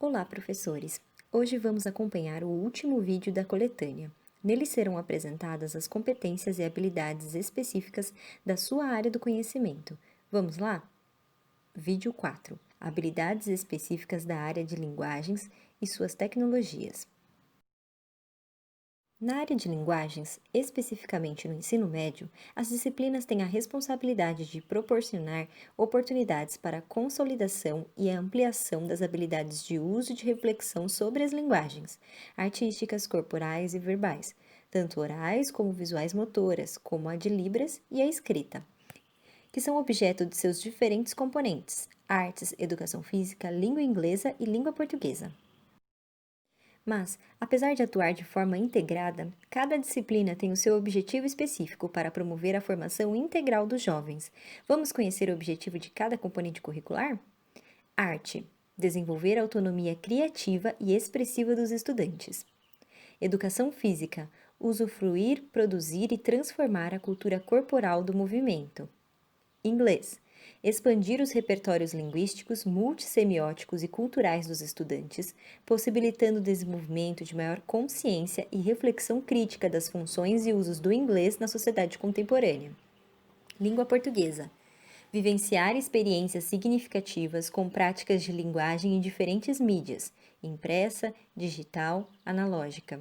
Olá, professores! Hoje vamos acompanhar o último vídeo da coletânea. Nele serão apresentadas as competências e habilidades específicas da sua área do conhecimento. Vamos lá? Vídeo 4. Habilidades específicas da área de linguagens e suas tecnologias. Na área de linguagens, especificamente no ensino médio, as disciplinas têm a responsabilidade de proporcionar oportunidades para a consolidação e a ampliação das habilidades de uso e de reflexão sobre as linguagens, artísticas, corporais e verbais, tanto orais como visuais motoras, como a de Libras e a escrita, que são objeto de seus diferentes componentes: artes, educação física, língua inglesa e língua portuguesa. Mas, apesar de atuar de forma integrada, cada disciplina tem o seu objetivo específico para promover a formação integral dos jovens. Vamos conhecer o objetivo de cada componente curricular? Arte: desenvolver a autonomia criativa e expressiva dos estudantes. Educação física: usufruir, produzir e transformar a cultura corporal do movimento. Inglês: expandir os repertórios linguísticos, multissemióticos e culturais dos estudantes, possibilitando o desenvolvimento de maior consciência e reflexão crítica das funções e usos do inglês na sociedade contemporânea. Língua portuguesa: vivenciar experiências significativas com práticas de linguagem em diferentes mídias, impressa, digital, analógica,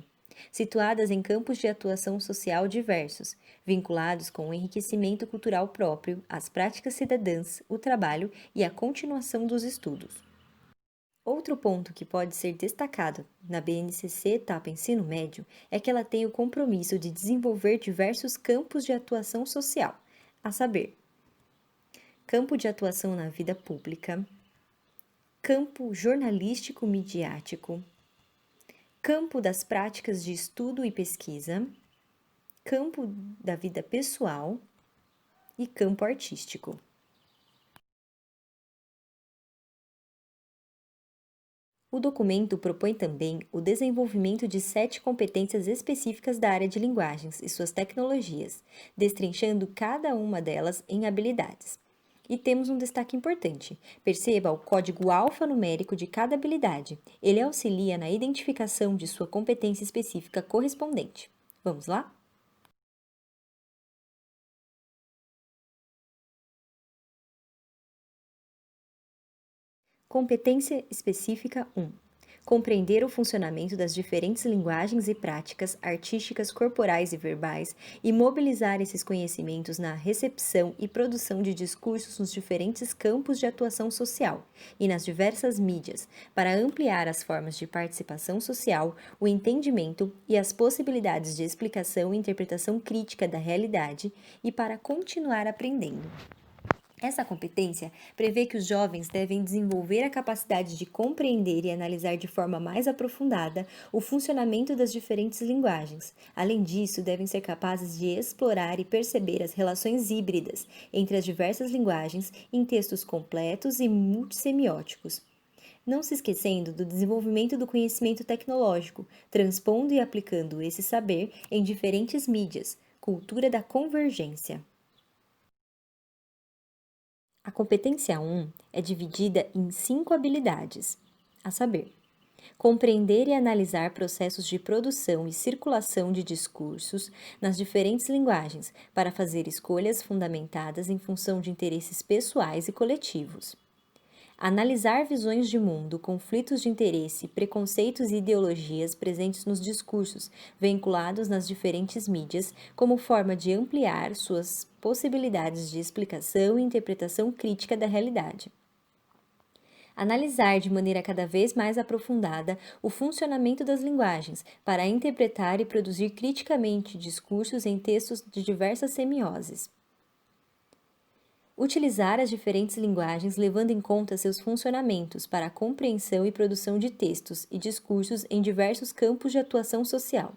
situadas em campos de atuação social diversos, vinculados com o enriquecimento cultural próprio, as práticas cidadãs, o trabalho e a continuação dos estudos. Outro ponto que pode ser destacado na BNCC etapa ensino médio é que ela tem o compromisso de desenvolver diversos campos de atuação social, a saber, campo de atuação na vida pública, campo jornalístico-midiático, campo das práticas de estudo e pesquisa, campo da vida pessoal e campo artístico. O documento propõe também o desenvolvimento de 7 competências específicas da área de linguagens e suas tecnologias, destrinchando cada uma delas em habilidades. E temos um destaque importante. Perceba o código alfanumérico de cada habilidade. Ele auxilia na identificação de sua competência específica correspondente. Vamos lá? Competência específica 1. Compreender o funcionamento das diferentes linguagens e práticas artísticas, corporais e verbais e mobilizar esses conhecimentos na recepção e produção de discursos nos diferentes campos de atuação social e nas diversas mídias, para ampliar as formas de participação social, o entendimento e as possibilidades de explicação e interpretação crítica da realidade e para continuar aprendendo. Essa competência prevê que os jovens devem desenvolver a capacidade de compreender e analisar de forma mais aprofundada o funcionamento das diferentes linguagens. Além disso, devem ser capazes de explorar e perceber as relações híbridas entre as diversas linguagens em textos completos e multissemióticos. Não se esquecendo do desenvolvimento do conhecimento tecnológico, transpondo e aplicando esse saber em diferentes mídias, cultura da convergência. A competência 1 é dividida em 5 habilidades, a saber, compreender e analisar processos de produção e circulação de discursos nas diferentes linguagens para fazer escolhas fundamentadas em função de interesses pessoais e coletivos. Analisar visões de mundo, conflitos de interesse, preconceitos e ideologias presentes nos discursos vinculados nas diferentes mídias, como forma de ampliar suas possibilidades de explicação e interpretação crítica da realidade. Analisar de maneira cada vez mais aprofundada o funcionamento das linguagens para interpretar e produzir criticamente discursos em textos de diversas semioses. Utilizar as diferentes linguagens levando em conta seus funcionamentos para a compreensão e produção de textos e discursos em diversos campos de atuação social.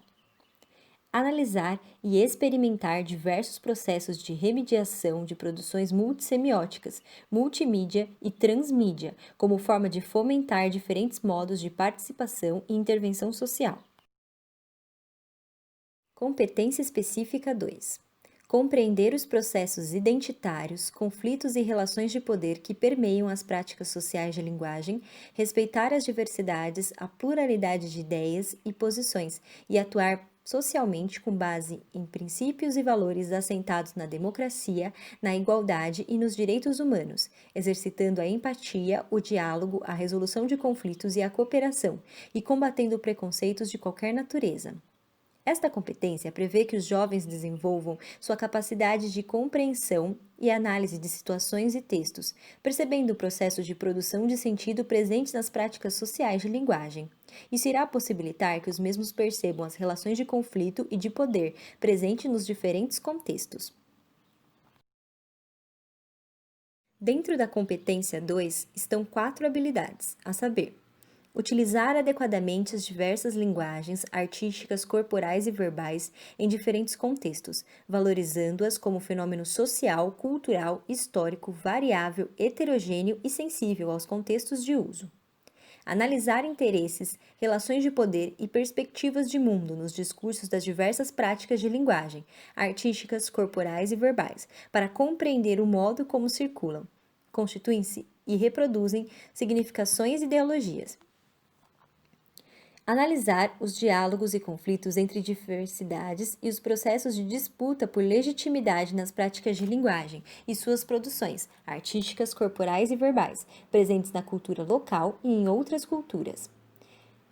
Analisar e experimentar diversos processos de remediação de produções multissemióticas, multimídia e transmídia, como forma de fomentar diferentes modos de participação e intervenção social. Competência específica 2. compreender os processos identitários, conflitos e relações de poder que permeiam as práticas sociais de linguagem, respeitar as diversidades, a pluralidade de ideias e posições e atuar socialmente com base em princípios e valores assentados na democracia, na igualdade e nos direitos humanos, exercitando a empatia, o diálogo, a resolução de conflitos e a cooperação, e combatendo preconceitos de qualquer natureza. Esta competência prevê que os jovens desenvolvam sua capacidade de compreensão e análise de situações e textos, percebendo o processo de produção de sentido presente nas práticas sociais de linguagem. Isso irá possibilitar que os mesmos percebam as relações de conflito e de poder presentes nos diferentes contextos. Dentro da competência 2 estão 4 habilidades, a saber: utilizar adequadamente as diversas linguagens artísticas, corporais e verbais em diferentes contextos, valorizando-as como fenômeno social, cultural, histórico, variável, heterogêneo e sensível aos contextos de uso. Analisar interesses, relações de poder e perspectivas de mundo nos discursos das diversas práticas de linguagem, artísticas, corporais e verbais, para compreender o modo como circulam, constituem-se e reproduzem significações e ideologias. Analisar os diálogos e conflitos entre diversidades e os processos de disputa por legitimidade nas práticas de linguagem e suas produções, artísticas, corporais e verbais, presentes na cultura local e em outras culturas.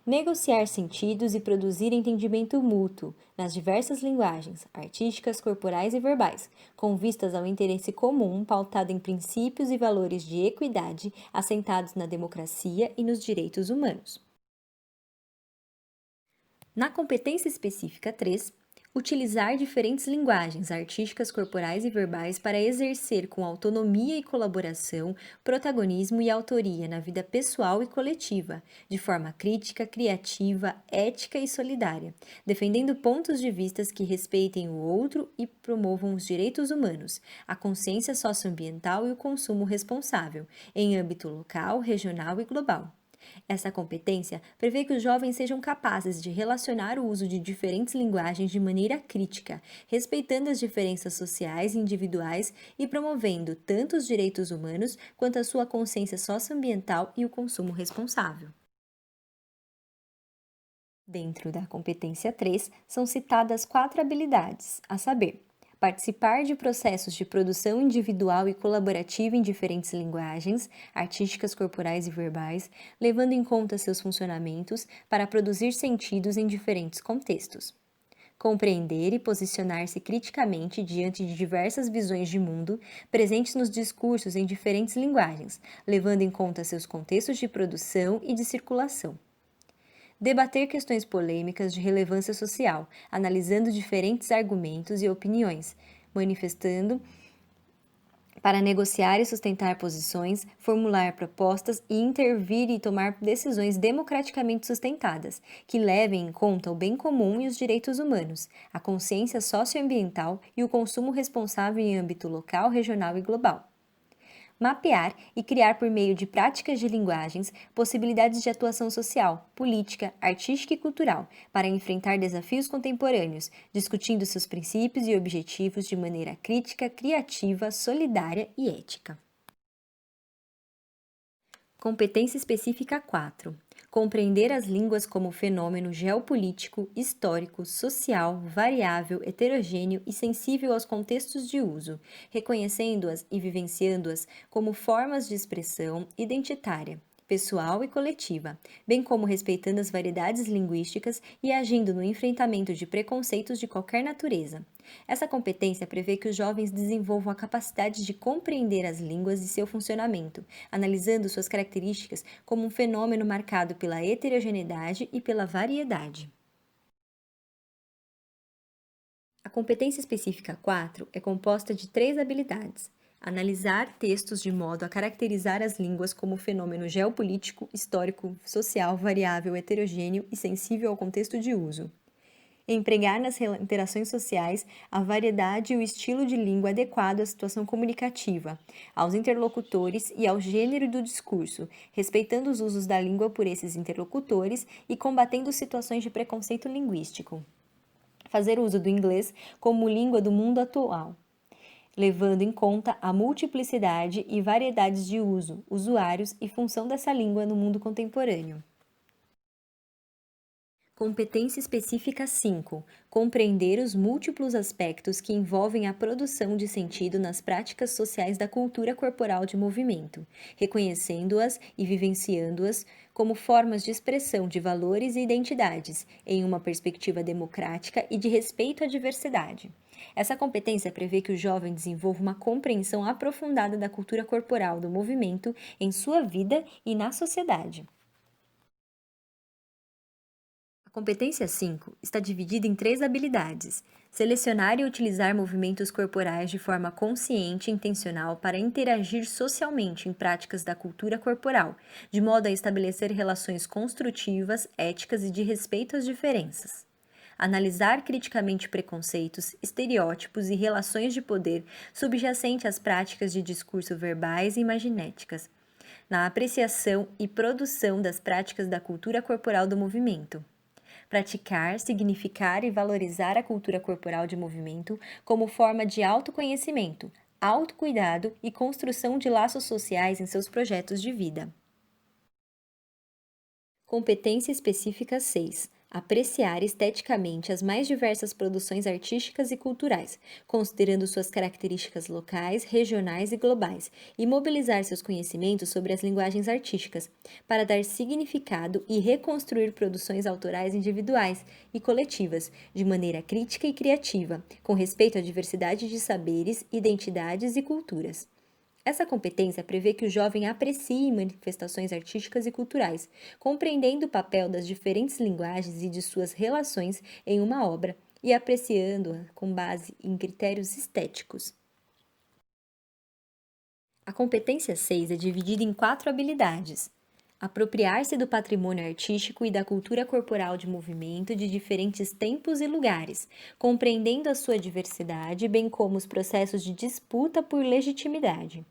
Negociar sentidos e produzir entendimento mútuo nas diversas linguagens, artísticas, corporais e verbais, com vistas ao interesse comum pautado em princípios e valores de equidade assentados na democracia e nos direitos humanos. Na competência específica 3, utilizar diferentes linguagens artísticas, corporais e verbais para exercer com autonomia e colaboração, protagonismo e autoria na vida pessoal e coletiva, de forma crítica, criativa, ética e solidária, defendendo pontos de vista que respeitem o outro e promovam os direitos humanos, a consciência socioambiental e o consumo responsável, em âmbito local, regional e global. Essa competência prevê que os jovens sejam capazes de relacionar o uso de diferentes linguagens de maneira crítica, respeitando as diferenças sociais e individuais e promovendo tanto os direitos humanos quanto a sua consciência socioambiental e o consumo responsável. Dentro da competência 3, são citadas 4 habilidades, a saber: participar de processos de produção individual e colaborativa em diferentes linguagens, artísticas, corporais e verbais, levando em conta seus funcionamentos para produzir sentidos em diferentes contextos. Compreender e posicionar-se criticamente diante de diversas visões de mundo presentes nos discursos em diferentes linguagens, levando em conta seus contextos de produção e de circulação. Debater questões polêmicas de relevância social, analisando diferentes argumentos e opiniões, manifestando para negociar e sustentar posições, formular propostas e intervir e tomar decisões democraticamente sustentadas, que levem em conta o bem comum e os direitos humanos, a consciência socioambiental e o consumo responsável em âmbito local, regional e global. Mapear e criar por meio de práticas de linguagens possibilidades de atuação social, política, artística e cultural para enfrentar desafios contemporâneos, discutindo seus princípios e objetivos de maneira crítica, criativa, solidária e ética. Competência específica 4. Compreender as línguas como fenômeno geopolítico, histórico, social, variável, heterogêneo e sensível aos contextos de uso, reconhecendo-as e vivenciando-as como formas de expressão identitária, pessoal e coletiva, bem como respeitando as variedades linguísticas e agindo no enfrentamento de preconceitos de qualquer natureza. Essa competência prevê que os jovens desenvolvam a capacidade de compreender as línguas e seu funcionamento, analisando suas características como um fenômeno marcado pela heterogeneidade e pela variedade. A competência específica 4 é composta de 3 habilidades: analisar textos de modo a caracterizar as línguas como fenômeno geopolítico, histórico, social, variável, heterogêneo e sensível ao contexto de uso. Empregar nas interações sociais a variedade e o estilo de língua adequado à situação comunicativa, aos interlocutores e ao gênero do discurso, respeitando os usos da língua por esses interlocutores e combatendo situações de preconceito linguístico. Fazer uso do inglês como língua do mundo atual, levando em conta a multiplicidade e variedades de uso, usuários e função dessa língua no mundo contemporâneo. Competência específica 5. Compreender os múltiplos aspectos que envolvem a produção de sentido nas práticas sociais da cultura corporal de movimento, reconhecendo-as e vivenciando-as como formas de expressão de valores e identidades, em uma perspectiva democrática e de respeito à diversidade. Essa competência prevê que o jovem desenvolva uma compreensão aprofundada da cultura corporal do movimento em sua vida e na sociedade. A competência 5 está dividida em 3 habilidades: selecionar e utilizar movimentos corporais de forma consciente e intencional para interagir socialmente em práticas da cultura corporal, de modo a estabelecer relações construtivas, éticas e de respeito às diferenças. Analisar criticamente preconceitos, estereótipos e relações de poder subjacentes às práticas de discurso verbais e imaginéticas, na apreciação e produção das práticas da cultura corporal do movimento. Praticar, significar e valorizar a cultura corporal de movimento como forma de autoconhecimento, autocuidado e construção de laços sociais em seus projetos de vida. Competência específica 6. Apreciar esteticamente as mais diversas produções artísticas e culturais, considerando suas características locais, regionais e globais, e mobilizar seus conhecimentos sobre as linguagens artísticas, para dar significado e reconstruir produções autorais individuais e coletivas, de maneira crítica e criativa, com respeito à diversidade de saberes, identidades e culturas. Essa competência prevê que o jovem aprecie manifestações artísticas e culturais, compreendendo o papel das diferentes linguagens e de suas relações em uma obra e apreciando-a com base em critérios estéticos. A competência 6 é dividida em 4 habilidades: apropriar-se do patrimônio artístico e da cultura corporal de movimento de diferentes tempos e lugares, compreendendo a sua diversidade, bem como os processos de disputa por legitimidade.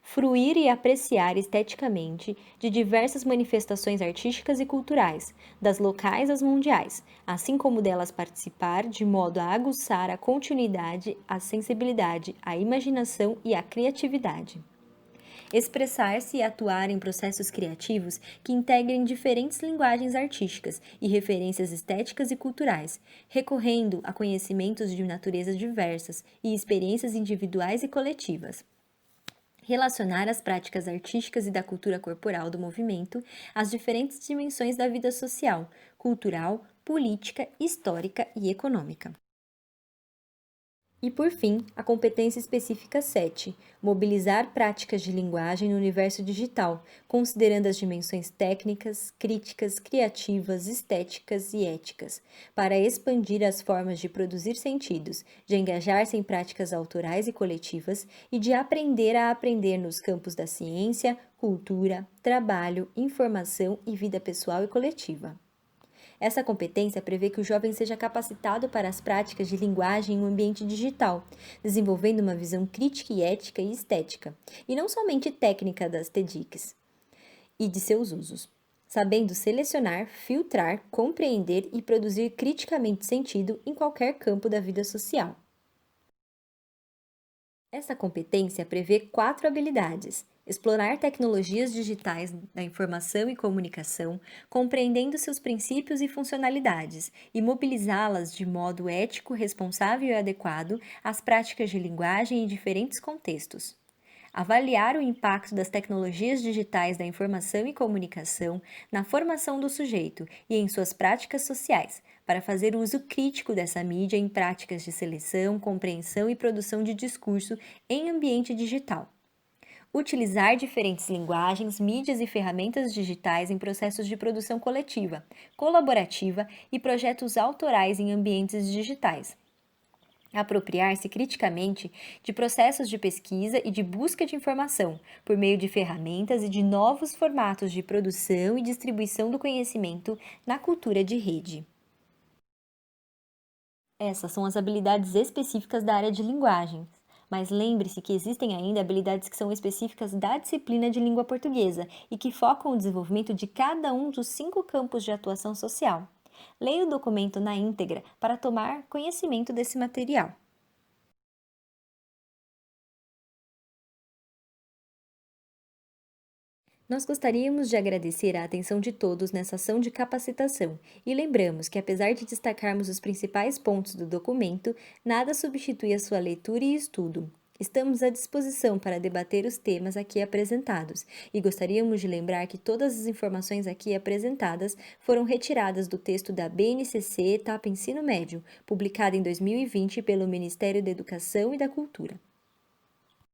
Fruir e apreciar esteticamente de diversas manifestações artísticas e culturais, das locais às mundiais, assim como delas participar de modo a aguçar a continuidade, a sensibilidade, a imaginação e a criatividade. Expressar-se e atuar em processos criativos que integrem diferentes linguagens artísticas e referências estéticas e culturais, recorrendo a conhecimentos de naturezas diversas e experiências individuais e coletivas. Relacionar as práticas artísticas e da cultura corporal do movimento às diferentes dimensões da vida social, cultural, política, histórica e econômica. E, por fim, a competência específica 7, mobilizar práticas de linguagem no universo digital, considerando as dimensões técnicas, críticas, criativas, estéticas e éticas, para expandir as formas de produzir sentidos, de engajar-se em práticas autorais e coletivas e de aprender a aprender nos campos da ciência, cultura, trabalho, informação e vida pessoal e coletiva. Essa competência prevê que o jovem seja capacitado para as práticas de linguagem em um ambiente digital, desenvolvendo uma visão crítica e ética e estética, e não somente técnica das TEDx e de seus usos, sabendo selecionar, filtrar, compreender e produzir criticamente sentido em qualquer campo da vida social. Essa competência prevê 4 habilidades: explorar tecnologias digitais da informação e comunicação, compreendendo seus princípios e funcionalidades, e mobilizá-las de modo ético, responsável e adequado às práticas de linguagem em diferentes contextos. Avaliar o impacto das tecnologias digitais da informação e comunicação na formação do sujeito e em suas práticas sociais, para fazer uso crítico dessa mídia em práticas de seleção, compreensão e produção de discurso em ambiente digital. Utilizar diferentes linguagens, mídias e ferramentas digitais em processos de produção coletiva, colaborativa e projetos autorais em ambientes digitais. Apropriar-se criticamente de processos de pesquisa e de busca de informação, por meio de ferramentas e de novos formatos de produção e distribuição do conhecimento na cultura de rede. Essas são as habilidades específicas da área de linguagens, mas lembre-se que existem ainda habilidades que são específicas da disciplina de língua portuguesa e que focam o desenvolvimento de cada um dos 5 campos de atuação social. Leia o documento na íntegra para tomar conhecimento desse material. Nós gostaríamos de agradecer a atenção de todos nessa ação de capacitação e lembramos que, apesar de destacarmos os principais pontos do documento, nada substitui a sua leitura e estudo. Estamos à disposição para debater os temas aqui apresentados e gostaríamos de lembrar que todas as informações aqui apresentadas foram retiradas do texto da BNCC Etapa Ensino Médio, publicada em 2020 pelo Ministério da Educação e da Cultura.